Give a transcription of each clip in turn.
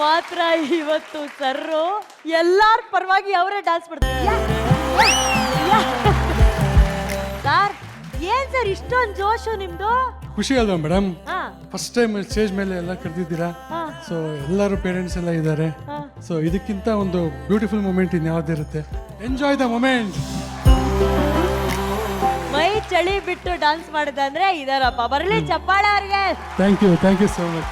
ಮಾತ್ರ ಇವತ್ತು ಸರ್ರು ಎಲ್ಲಾರ ಪರವಾಗಿ ಅವರೇ ಡ್ಯಾನ್ಸ್ ಮಾಡ್ತಾರೆ. ಸರ್ ಏನ್ ಸರ್ ಇಷ್ಟೊಂದು ಜೋಶು ನಿಮ್ದು? ಖುಷಿ ಅಲ್ವಾ ಮೇಡಮ್? ಫಸ್ಟ್ ಟೈಮ್ ಸ್ಟೇಜ್ ಮೇಲೆ ಎಲ್ಲ ಕರೆದಿದ್ದೀರಾ. ಸೊ ಎಲ್ಲರೂ ಪೇರೆಂಟ್ಸ್ ಎಲ್ಲ ಇದ್ದಾರೆ. ಸೊ ಇದಕ್ಕಿಂತ ಒಂದು ಬ್ಯೂಟಿಫುಲ್ ಮೂಮೆಂಟ್ ಇನ್ಯಾವ್ದಿರುತ್ತೆ? Enjoy the moment. ಮೈ ಚಳಿ ಬಿಟ್ಟು ಡ್ಯಾನ್ಸ್ ಮಾಡಿದಂದ್ರೆ ಇದಾರಪ್ಪ. ಬರಲಿ ಚಪ್ಪಾಳೆ ಅವ್ರಿಗೆ. Thank you so much.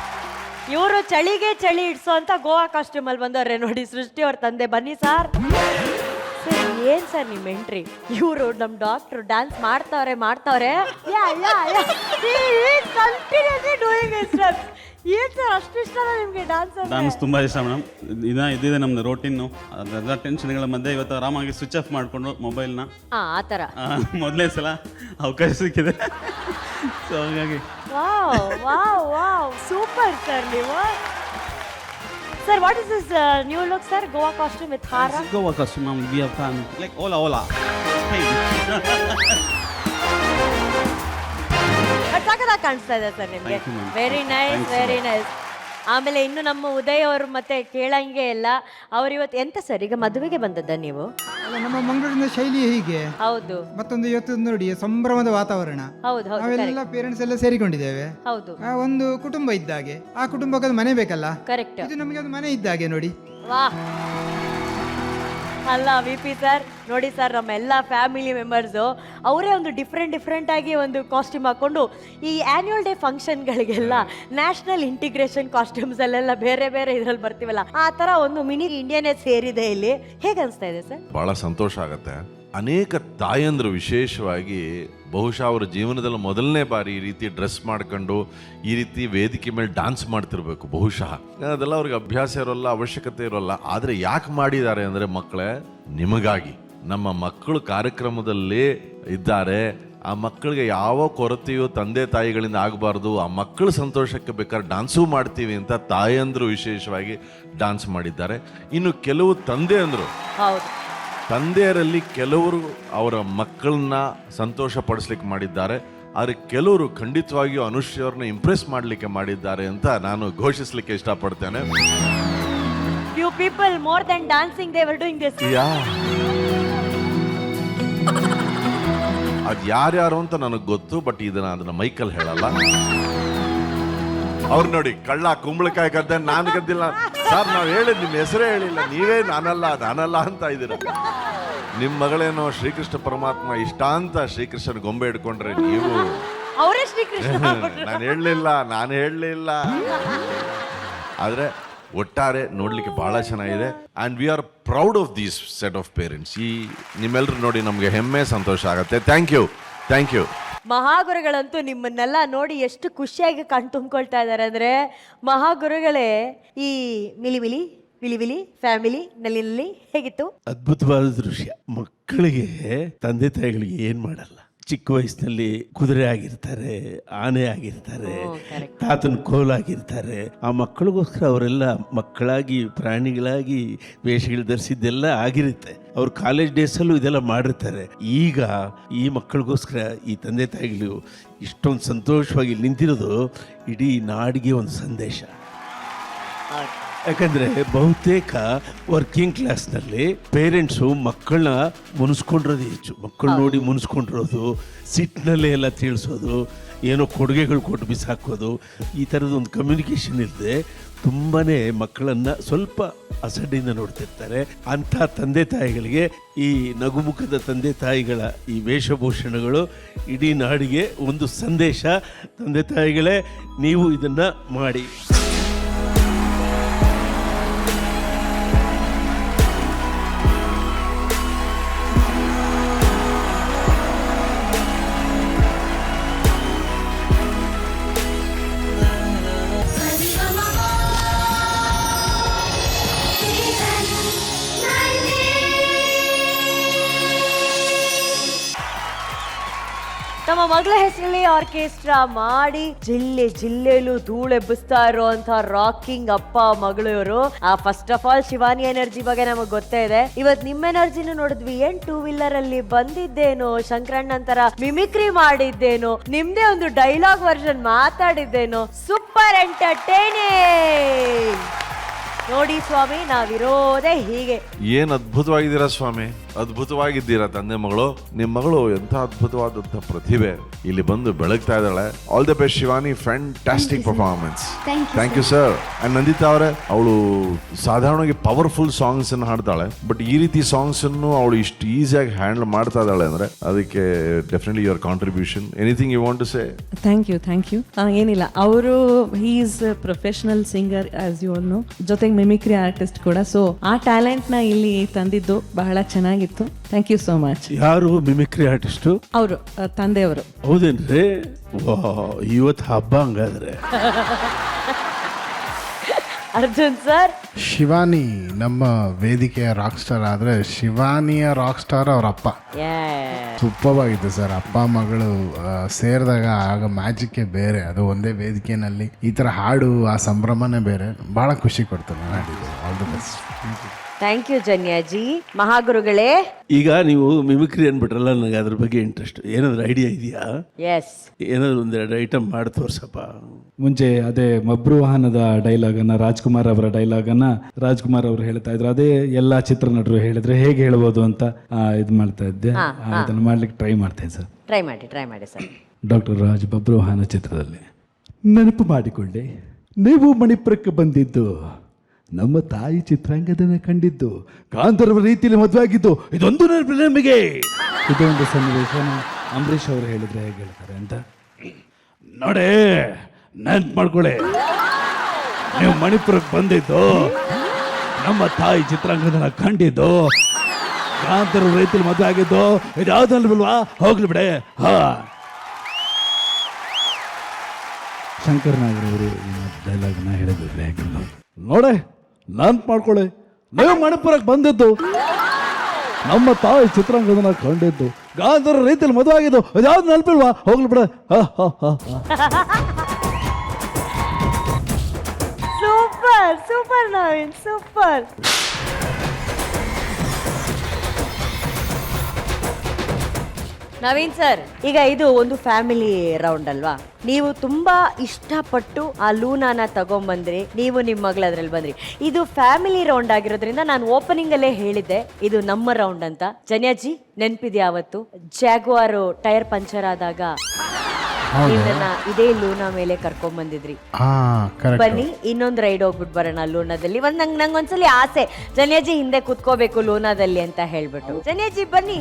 ಇವರು ಚಳಿಗೆ ಚಳಿ ಇಡ್ಸೋ ಅಂತ ಗೋವಾ ಕಾಸ್ಟ್ಯೂಮ್ ಅಲ್ಲಿ ಬಂದವ್ರೆ ನೋಡಿ, ಸೃಷ್ಟಿ ಅವ್ರ ತಂದೆ. ಬನ್ನಿ ಸರ್. ಸರ್ ಏನ್ ಸರ್ ನಿಮ್ ಎಂಟ್ರಿ? ಇವರು ನಮ್ ಡಾಕ್ಟರ್ ಡ್ಯಾನ್ಸ್ ಮಾಡ್ತಾವ್ರೆ. ಏನ್ ಸರ್ ಅಷ್ಟು ಇಷ್ಟ ನಿಮ್ಗೆ ಡ್ಯಾನ್ಸ್? ತುಂಬಾ ಇಷ್ಟ ಮೇಡಮ್. ಇದಿದೆ ನಮ್ದು ರೋಟೀನು. ಅದೆಲ್ಲ ಟೆನ್ಷನ್ಗಳ ಮಧ್ಯೆ ಇವತ್ತು ಆರಾಮಾಗಿ ಸ್ವಿಚ್ ಆಫ್ ಮಾಡಿಕೊಂಡು ಮೊಬೈಲ್ನ ಆತರ ಮೊದಲೇ ಸಲ ಅವಕಾಶ ಸಿಕ್ಕಿದೆ. ಸೊ ಹಾಗಾಗಿ ವಾವ್ ಸೂಪರ್ ಸರ್ ನೀವು. Sir what is this new look sir? Goa costume with ಹಾರ. Goa costume we are fan like ಓಲಾ ಸಖತ್ತಾಗಿ ಕಾಣಿಸ್ತಾ ಇದೆ ಸರ್ ನಿಮಗೆ. Very nice. ಆಮೇಲೆ ಇನ್ನು ನಮ್ಮ ಉದಯ್ ಅವರು ಮತ್ತೆ ಕೇಳಂಗೆ ಇಲ್ಲ. ಅವ್ರು ಇವತ್ತು ಎಂತ ಸರ್ ಈಗ ಮದುವೆಗೆ ಬಂದದ್ದ ನೀವು? ನಮ್ಮ ಮಂಗಳೂರಿನ ಶೈಲಿ ಹೀಗೆ. ಹೌದು. ಮತ್ತೊಂದು ಇವತ್ತು ನೋಡಿ ಸಂಭ್ರಮದ ವಾತಾವರಣ. ಹೌದು ನಾವೆಲ್ಲ ಪೇರೆಂಟ್ಸ್ ಎಲ್ಲ ಸೇರಿಕೊಂಡಿದ್ದೇವೆ. ಹೌದು. ಒಂದು ಕುಟುಂಬ ಇದ್ದಾಗೆ. ಆ ಕುಟುಂಬಕ್ಕೆ ಮನೆ ಬೇಕಲ್ಲ? ಕರೆಕ್ಟ್. ಇದು ನಮಗೆ ಒಂದು ಮನೆ ಇದ್ದಾಗೆ ನೋಡಿ. ವಾ ಅಲ್ಲ ವಿ.ಪಿ. ಸರ್ ನೋಡಿ ಸರ್, ನಮ್ಮ ಎಲ್ಲ ಫ್ಯಾಮಿಲಿ ಮೆಂಬರ್ಸು ಅವರೇ ಒಂದು ಡಿಫ್ರೆಂಟ್ ಆಗಿ ಒಂದು ಕಾಸ್ಟ್ಯೂಮ್ ಹಾಕೊಂಡು ಈ ಆನ್ಯುವಲ್ ಡೇ ಫಂಕ್ಷನ್ಗಳಿಗೆಲ್ಲ ನ್ಯಾಷನಲ್ ಇಂಟಿಗ್ರೇಷನ್ ಕಾಸ್ಟ್ಯೂಮ್ಸ್ ಅಲ್ಲೆಲ್ಲ ಬೇರೆ ಇದ್ರಲ್ಲಿ ಬರ್ತೀವಲ್ಲ, ಆ ಥರ ಒಂದು ಮಿನಿ ಇಂಡಿಯನ್ನೇ ಸೇರಿದೆ ಇಲ್ಲಿ. ಹೇಗೆ ಅನಿಸ್ತಾ ಇದೆ ಸರ್? ಬಹಳ ಸಂತೋಷ ಆಗುತ್ತೆ. ಅನೇಕ ತಾಯಂದರು ವಿಶೇಷವಾಗಿ ಬಹುಶಃ ಅವರ ಜೀವನದಲ್ಲಿ ಮೊದಲನೇ ಬಾರಿ ಈ ರೀತಿ ಡ್ರೆಸ್ ಮಾಡ್ಕೊಂಡು ಈ ರೀತಿ ವೇದಿಕೆ ಮೇಲೆ ಡ್ಯಾನ್ಸ್ ಮಾಡ್ತಿರ್ಬೇಕು. ಬಹುಶಃ ಅದೆಲ್ಲ ಅವ್ರಿಗೆ ಅಭ್ಯಾಸ ಇರೋಲ್ಲ, ಅವಶ್ಯಕತೆ ಇರೋಲ್ಲ. ಆದರೆ ಯಾಕೆ ಮಾಡಿದ್ದಾರೆ ಅಂದರೆ ಮಕ್ಕಳೇ, ನಿಮಗಾಗಿ. ನಮ್ಮ ಮಕ್ಕಳು ಕಾರ್ಯಕ್ರಮದಲ್ಲಿ ಇದ್ದಾರೆ. ಆ ಮಕ್ಕಳಿಗೆ ಯಾವ ಕೊರತೆಯೂ ತಂದೆ ತಾಯಿಗಳಿಂದ ಆಗಬಾರ್ದು. ಆ ಮಕ್ಕಳ ಸಂತೋಷಕ್ಕೆ ಬೇಕಾದ್ರೆ ಡ್ಯಾನ್ಸು ಮಾಡ್ತೀವಿ ಅಂತ ತಾಯಂದರು ವಿಶೇಷವಾಗಿ ಡ್ಯಾನ್ಸ್ ಮಾಡಿದ್ದಾರೆ. ಇನ್ನು ಕೆಲವು ತಂದೆಯರಲ್ಲಿ ಕೆಲವರು ಅವರ ಮಕ್ಕಳನ್ನ ಸಂತೋಷ ಪಡಿಸ್ಲಿಕ್ಕೆ ಮಾಡಿದ್ದಾರೆ. ಆದರೆ ಕೆಲವರು ಖಂಡಿತವಾಗಿಯೂ ಅನುಶ್ರೀ ಅವ್ರನ್ನ ಇಂಪ್ರೆಸ್ ಮಾಡಲಿಕ್ಕೆ ಮಾಡಿದ್ದಾರೆ ಅಂತ ನಾನು ಘೋಷಿಸಲಿಕ್ಕೆ ಇಷ್ಟಪಡ್ತೇನೆ. Few people more than dancing they were doing this. ಅದು ಯಾರ್ಯಾರು ಅಂತ ನನಗೆ ಗೊತ್ತು, ಬಟ್ ಅದನ್ನ ಮೈಕಲ್ ಹೇಳಲ್ಲ. ಅವ್ರು ನೋಡಿ ಕಳ್ಳ ಕುಂಬಳಕಾಯಿ ಕದ್ದೆ, ನಾನು ಕದ್ದಿಲ್ಲ ಸರ್. ನಾವು ಹೇಳಿದ್ ನಿಮ್ಮ ಹೆಸರೇ ಹೇಳಿಲ್ಲ, ನೀವೇ ನಾನಲ್ಲ ಅಂತ ಇದ್ದೀರ. ನಿಮ್ಮ ಮಗಳೇನೋ ಶ್ರೀಕೃಷ್ಣ ಪರಮಾತ್ಮ ಇಷ್ಟ ಅಂತ ಶ್ರೀಕೃಷ್ಣನ ಗೊಂಬೆ ಹಿಡ್ಕೊಂಡ್ರೆ ನೀವು ಅವರೇ ಶ್ರೀಕೃಷ್ಣ. ನಾನು ಹೇಳಲಿಲ್ಲ. ಆದರೆ ಒಟ್ಟಾರೆ ನೋಡ್ಲಿಕ್ಕೆ ಬಹಳ ಚೆನ್ನಾಗಿದೆ. And we are proud of these set of parents. ಈ ನಿಮ್ಮೆಲ್ಲರೂ ನೋಡಿ ನಮಗೆ ಹೆಮ್ಮೆ, ಸಂತೋಷ ಆಗುತ್ತೆ. Thank you. ಮಹಾಗುರುಗಳಂತೂ ನಿಮ್ಮನ್ನೆಲ್ಲ ನೋಡಿ ಎಷ್ಟು ಖುಷಿಯಾಗಿ ಕಣ್ ತುಂಬಿಕೊಳ್ತಾ ಇದ್ದಾರೆ ಅಂದರೆ, ಮಹಾಗುರುಗಳೇ ಈ ವಿಲಿ ಫ್ಯಾಮಿಲಿ ನಲ್ಲಿ ಹೇಗಿತ್ತು? ಅದ್ಭುತವಾದ ದೃಶ್ಯ. ಮಕ್ಕಳಿಗೆ ತಂದೆ ತಾಯಿಗಳಿಗೆ ಏನ್ ಮಾಡಲ್ಲ. ಚಿಕ್ಕ ವಯಸ್ಸಿನಲ್ಲಿ ಕುದುರೆ ಆಗಿರ್ತಾರೆ, ಆನೆ ಆಗಿರ್ತಾರೆ, ತಾತನ ಕೋಲಾಗಿರ್ತಾರೆ. ಆ ಮಕ್ಕಳಿಗೋಸ್ಕರ ಅವರೆಲ್ಲ ಮಕ್ಕಳಾಗಿ ಪ್ರಾಣಿಗಳಾಗಿ ವೇಷಗಳು ಧರಿಸಿದ್ದೆಲ್ಲ ಆಗಿರುತ್ತೆ. ಅವ್ರು ಕಾಲೇಜ್ ಡೇಸಲ್ಲೂ ಇದೆಲ್ಲ ಮಾಡಿರ್ತಾರೆ. ಈಗ ಈ ಮಕ್ಕಳಿಗೋಸ್ಕರ ಈ ತಂದೆ ತಾಯಿಗಳು ಇಷ್ಟೊಂದು ಸಂತೋಷವಾಗಿ ನಿಂತಿರೋದು ಇಡೀ ನಾಡಿಗೆ ಒಂದು ಸಂದೇಶ. ಯಾಕಂದರೆ ಬಹುತೇಕ ವರ್ಕಿಂಗ್ ಕ್ಲಾಸ್ನಲ್ಲಿ ಪೇರೆಂಟ್ಸು ಮಕ್ಕಳನ್ನ ಮುನಿಸ್ಕೊಂಡಿರೋದು ಹೆಚ್ಚು. ಮಕ್ಕಳು ನೋಡಿ ಮುನಿಸ್ಕೊಂಡಿರೋದು, ಸಿಟ್ನಲ್ಲೇ ಎಲ್ಲ ತಿಳಿಸೋದು, ಏನೋ ಕೊಡುಗೆಗಳು ಕೊಟ್ಟು ಬಿಸಾಕೋದು, ಈ ಥರದ್ದು ಒಂದು ಕಮ್ಯುನಿಕೇಷನ್ ಇಲ್ಲದೆ ತುಂಬಾ ಮಕ್ಕಳನ್ನು ಸ್ವಲ್ಪ ಅಸಡ್ಡೆಯಿಂದ ನೋಡ್ತಿರ್ತಾರೆ. ಅಂಥ ತಂದೆ ತಾಯಿಗಳಿಗೆ ಈ ನಗುಮುಖದ ತಂದೆ ತಾಯಿಗಳ ಈ ವೇಷಭೂಷಣಗಳು ಇಡೀ ನಾಡಿಗೆ ಒಂದು ಸಂದೇಶ. ತಂದೆ ತಾಯಿಗಳೇ, ನೀವು ಇದನ್ನು ಮಾಡಿ. ನಮ್ಮ ಮಗಳ ಹೆಸರಲ್ಲಿ ಆರ್ಕೆಸ್ಟ್ರಾ ಮಾಡಿ ಜಿಲ್ಲೆಲೂ ಧೂಳೆಬ್ಬಿಸ್ತಾ ಇರುವಂತಹ ರಾಕಿಂಗ್ ಅಪ್ಪ ಮಗಳು ಇವರು. First of all Shivani energy ಬಗ್ಗೆ ನಮಗ್ ಗೊತ್ತೇ ಇದೆ. ಇವತ್ ನಿಮ್ಮ ಎನರ್ಜಿನೂ ನೋಡಿದ್ವಿ. ಏನ್ 2 ವೀಲರ್ ಅಲ್ಲಿ ಬಂದಿದ್ದೇನೋ, ಶಂಕರಣ್ಣ ನಂತರ ಮಿಮಿಕ್ರಿ ಮಾಡಿದ್ದೇನೋ, ನಿಮ್ದೇ ಒಂದು ಡೈಲಾಗ್ ವರ್ಷನ್ ಮಾತಾಡಿದ್ದೇನೋ. Super entertaining. ನೋಡಿ ಸ್ವಾಮಿ ನಾವಿರೋದೇ ಹೀಗೆ. ಏನ್ ಅದ್ಭುತವಾಗಿದ್ದೀರಾ ಸ್ವಾಮಿ, ಅದ್ಭುತವಾಗಿದ್ದೀರಾ ತಂದೆ ಮಗಳು. ನಿಮ್ಮ ಮಗಳು ಎಂಥ ಅದ್ಭುತವಾದಂಥ ಪ್ರತಿಭೆ, ಇಲ್ಲಿ ಬಂದು ಬೆಳಗ್ತಾ ಇದ್ದಾಳೆ. All the best Shivani, fantastic performance. Thank you sir. And Nandita ಅವರೇ, ಅವಳು ಸಾಧಾರಣವಾಗಿ ಪವರ್ಫುಲ್ ಸಾಂಗ್ಸ್ ಅನ್ನು ಹಾಡ್ತಾಳೆ, ಬಟ್ ಈ ರೀತಿ ಸಾಂಗ್ಸ್ ಅನ್ನು ಅವಳು ಇಷ್ಟು ಈಸಿಯಾಗಿ ಹ್ಯಾಂಡಲ್ ಮಾಡ್ತಾ ಇದ್ದಾಳೆ ಅಂದ್ರೆ ಅದಕ್ಕೆ definitely your contribution. Anything you want to say? Thank you. ಏನಿಲ್ಲ, ಅವರು he is professional singer as you know, ಜೊತೆಗೆ ಮಿಮಿಕ್ರಿ ಆರ್ಟಿಸ್ಟ್ ಕೂಡ. ಸೊ ಆ ಟ್ಯಾಲೆಂಟ್ ನ ಇಲ್ಲಿ ತಂದಿದ್ದು ಬಹಳ ಚೆನ್ನಾಗಿತ್ತು. Thank you so much. ಯಾರು ಮಿಮಿಕ್ರಿ ಆರ್ಟಿಸ್ಟು? ಅವರು ತಂದೆಯವರು. ಹೌದೇನ್ರಿ? ಇವತ್ತು ಹಬ್ಬ ಹಂಗಾದ್ರೆ. ಅರ್ಜುನ್ ಸರ್, ಶಿವಾನಿ ನಮ್ಮ ವೇದಿಕೆಯ ರಾಕ್ ಸ್ಟಾರ್ ಆದರೆ ಶಿವಾನಿಯ ರಾಕ್ ಸ್ಟಾರ್ ಅವ್ರ ಅಪ್ಪ. ಸೂಪರ್ ಆಗಿತ್ತು ಸರ್. ಅಪ್ಪ ಮಗಳು ಸೇರಿದಾಗ ಆಗ ಮ್ಯಾಜಿಕ್ಕೇ ಬೇರೆ. ಅದು ಒಂದೇ ವೇದಿಕೆಯಲ್ಲಿ ಈ ಥರ ಹಾಡು, ಆ ಸಂಭ್ರಮನೇ ಬೇರೆ. ಭಾಳ ಖುಷಿ ಕೊಡ್ತಾರೆ ಹಾಡಿದ್ದು. All the best. Thank you Janya ji. ಮಹಾಗುರುಗಳೇ, ಈಗ ನೀವು ಮಿಮಿಕ್ರಿ ಅನ್ಬಿಟ್ರಲ್ಲ, ನನಗೆ ಅದ್ರ ಬಗ್ಗೆ ಇಂಟ್ರೆಸ್ಟ್. ಏನಾದ್ರು ಐಡಿಯಾ ಇದೆಯಾ? ಎಸ್, ಏನಾದ್ರು ಒಂದೆರಡು ಐಟಮ್ ಮಾಡಿ ತೋರ್ಸಪ್ಪ. ಮುಂಚೆ ಅದೇ ಮಬ್ರು ವಾಹನದ ಡೈಲಾಗನ್ನು, ರಾಜ್ಕುಮಾರ್ ಅವರ ಡೈಲಾಗನ್ನು ರಾಜ್ಕುಮಾರ್ ಅವರು ಹೇಳ್ತಾ ಇದ್ರು. ಅದೇ ಎಲ್ಲ ಚಿತ್ರನಟರು ಹೇಳಿದ್ರೆ ಹೇಗೆ ಹೇಳ್ಬೋದು ಅಂತ ಇದು ಮಾಡ್ತಾ ಇದ್ದೆ. ಅದನ್ನು ಮಾಡ್ಲಿಕ್ಕೆ ಟ್ರೈ ಮಾಡ್ತೇನೆ ಸರ್. ಟ್ರೈ ಮಾಡಿ ಸರ್. ಡಾಕ್ಟರ್ ರಾಜ್ ಬಬ್ರು ವಾಹನ ಚಿತ್ರದಲ್ಲಿ ನೆನಪು ಮಾಡಿಕೊಳ್ಳಿ, ನೀವು ಮಣಿಪುರಕ್ಕೆ ಬಂದಿದ್ದು ನಮ್ಮ ತಾಯಿ ಚಿತ್ರಾಂಗದನ್ನ ಕಂಡಿದ್ದು, ಗಾಂಧರ್ವ ರೀತಿಯಲ್ಲಿ ಮದುವೆ ಆಗಿದ್ದು, ಇದೊಂದು ನೆನಪಿಲ್ಲ ನಿಮಗೆ. ಇದೊಂದು ಸನ್ನಿವೇಶ ಅಂಬರೀಷ್ ಅವರು ಹೇಳಿದ್ರೆ ಹೇಗೆ ಹೇಳ್ತಾರೆ ಅಂತ ನೋಡಿ, ನೆನ್ಪು ಮಾಡ್ಕೊಳ್ಳಿ, ನೀವು ಮಣಿಪುರಕ್ಕೆ ಬಂದಿದ್ದು, ನಮ್ಮ ತಾಯಿ ಚಿತ್ರಾಂಗದನ್ನ ಕಂಡಿದ್ದು, ಗಾಂಧರ್ವ ರೀತಿಯಲ್ಲಿ ಮದುವೆ ಆಗಿದ್ದು, ಇದ್ಯಾವ್ದು ಅಲ್ವಲ್ವಾ? ಹೋಗ್ಲಿ ಬಿಡೆ. ಶಂಕರ್ ನಾಗರವರು ಡೈಲಾಗ್ನ ಹೇಳಿದ್ರು ಹೇಗೆ ನೋಡಿ, ನೆನ್ಪು ಮಾಡ್ಕೊಳ್ಳಿ, ನೀವು ಮಣಿಪುರಕ್ಕೆ ಬಂದಿದ್ದು, ನಮ್ಮ ತಾಯಿ ಚಿತ್ರಾಂಗದನ್ನ ಕಂಡಿದ್ದು, ಗಾಂಧರ್ವ ರೀತಿಯಲ್ಲಿ ಮದುವೆ ಆಗಿದ್ದು, ಯಾವ್ದು ನೆನಪಿಲ್ವಾ? ಹೋಗ್ಲಿ ಬಿಡ. Super Naveen, super. Naveen sir, ಈಗ ಇದು ಒಂದು ಫ್ಯಾಮಿಲಿ ರೌಂಡ್ ಅಲ್ವಾ? ನೀವು ತುಂಬಾ ಇಷ್ಟಪಟ್ಟು ಆ ಲೂನಾನ ತಗೊಂಡ್ಬಂದ್ರಿ, ನೀವು ನಿಮ್ಮ ಮಗಳು ಅದ್ರಲ್ಲಿ ಬಂದ್ರಿ. ಇದು ಫ್ಯಾಮಿಲಿ ರೌಂಡ್ ಆಗಿರೋದ್ರಿಂದ ನಾನು ಓಪನಿಂಗ್ ಅಲ್ಲೇ ಹೇಳಿದ್ದೆ ಇದು ನಮ್ಮ ರೌಂಡ್ ಅಂತ. ಜನ್ಯಾಜಿ, ನೆನ್ಪಿದ್ಯಾ ಅವತ್ತು ಜಾಗ್ವಾರ್ ಟೈರ್ ಪಂಚರ್ ಆದಾಗ ಇದನ್ನ ಇದೇ ಲೂನಾ ಮೇಲೆ ಕರ್ಕೊಂಡ್ ಬಂದಿದ್ರಿ? ಬನ್ನಿ ಇನ್ನೊಂದು ರೈಡ್ ಹೋಗ್ಬಿಟ್ಟು ಬರೋಣ ಲೂನಾದಲ್ಲಿ. ನಂಗೊಂದ್ಸಲಿ ಆಸೆ, ಜನ್ಯಾಜಿ ಹಿಂದೆ ಕುತ್ಕೋಬೇಕು ಲೂನಾದಲ್ಲಿ ಅಂತ ಹೇಳ್ಬಿಟ್ಟು. ಜನ್ಯಾಜಿ ಬನ್ನಿ.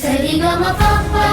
Sari ga ma pa pa